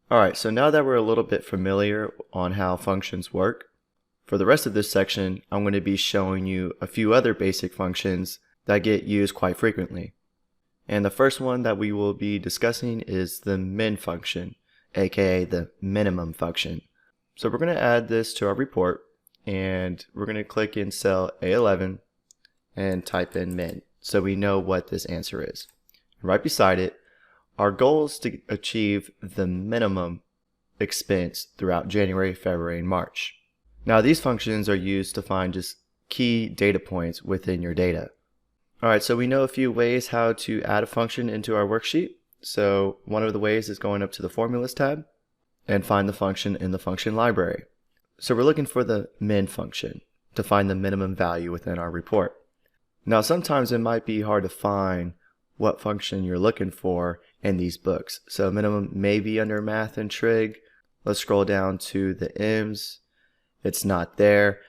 Alright, so now that we're a little bit familiar on how functions work, for the rest of this section, I'm going to be showing you a few other basic functions that get used quite frequently. And the first one that we will be discussing is the min function, aka the minimum function. So we're going to add this to our report, and we're going to click in cell A11 and type in min, so we know what this answer is. Right beside it, our goal is to achieve the minimum expense throughout January, February, and March. Now these functions are used to find just key data points within your data. Alright, so we know a few ways how to add a function into our worksheet. So one of the ways is going up to the Formulas tab and find the function in the function library. So we're looking for the min function to find the minimum value within our report. Now sometimes it might be hard to find what function you're looking for in these books. So minimum may be under math and trig. Let's scroll down to the MSs. It's not there.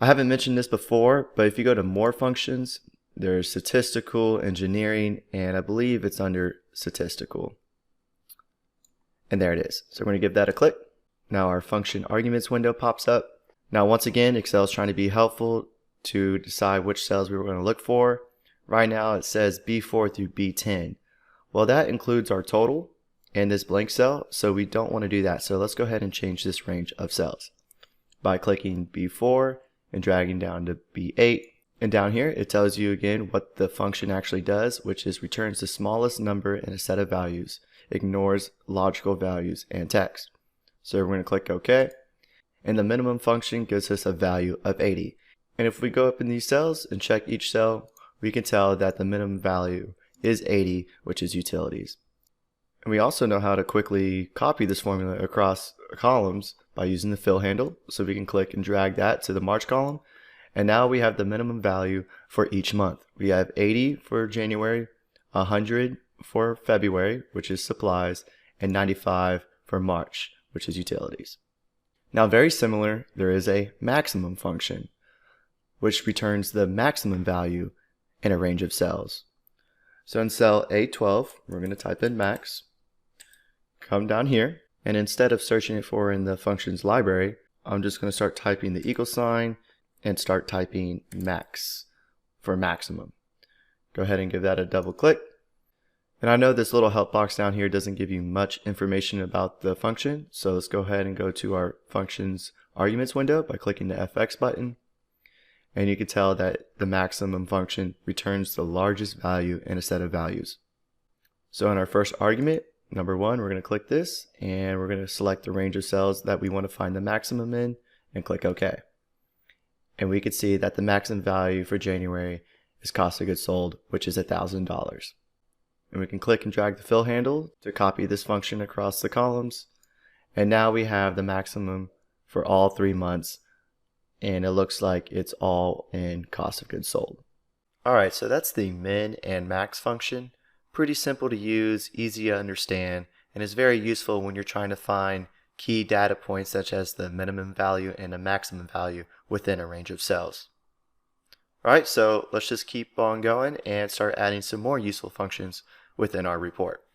I haven't mentioned this before, but if you go to more functions, there's statistical, engineering, and I believe it's under statistical. And there it is. So we're going to give that a click. Now our function arguments window pops up. Now once again, Excel is trying to be helpful to decide which cells we were going to look for. Right now it says B4 through B10. Well, that includes our total and this blank cell, so we don't want to do that. So let's go ahead and change this range of cells by clicking B4 and dragging down to B8. And down here it tells you again what the function actually does, which is returns the smallest number in a set of values, ignores logical values and text. So we're going to click OK, and the minimum function gives us a value of 80. And if we go up in these cells and check each cell, we can tell that the minimum value is 80, which is utilities. And we also know how to quickly copy this formula across columns by using the fill handle. So we can click and drag that to the March column. And now we have the minimum value for each month. We have 80 for January, 100 for February, which is supplies, and 95 for March, which is utilities. Now very similar, there is a maximum function, which returns the maximum value in a range of cells. So in cell A12, we're going to type in max, come down here, and instead of searching it for in the functions library, I'm just going to start typing the equal sign and start typing max for maximum. Go ahead and give that a double click. And I know this little help box down here doesn't give you much information about the function, so let's go ahead and go to our functions arguments window by clicking the FX button. And you can tell that the maximum function returns the largest value in a set of values. So in our first argument, number 1, we're going to click this, and we're going to select the range of cells that we want to find the maximum in, and click OK. And we can see that the maximum value for January is cost of goods sold, which is $1,000. And we can click and drag the fill handle to copy this function across the columns. And now we have the maximum for all 3 months, and it looks like it's all in cost of goods sold. Alright, so that's the min and max function. Pretty simple to use, easy to understand, and is very useful when you're trying to find key data points such as the minimum value and the maximum value within a range of cells. Alright, so let's just keep on going and start adding some more useful functions within our report.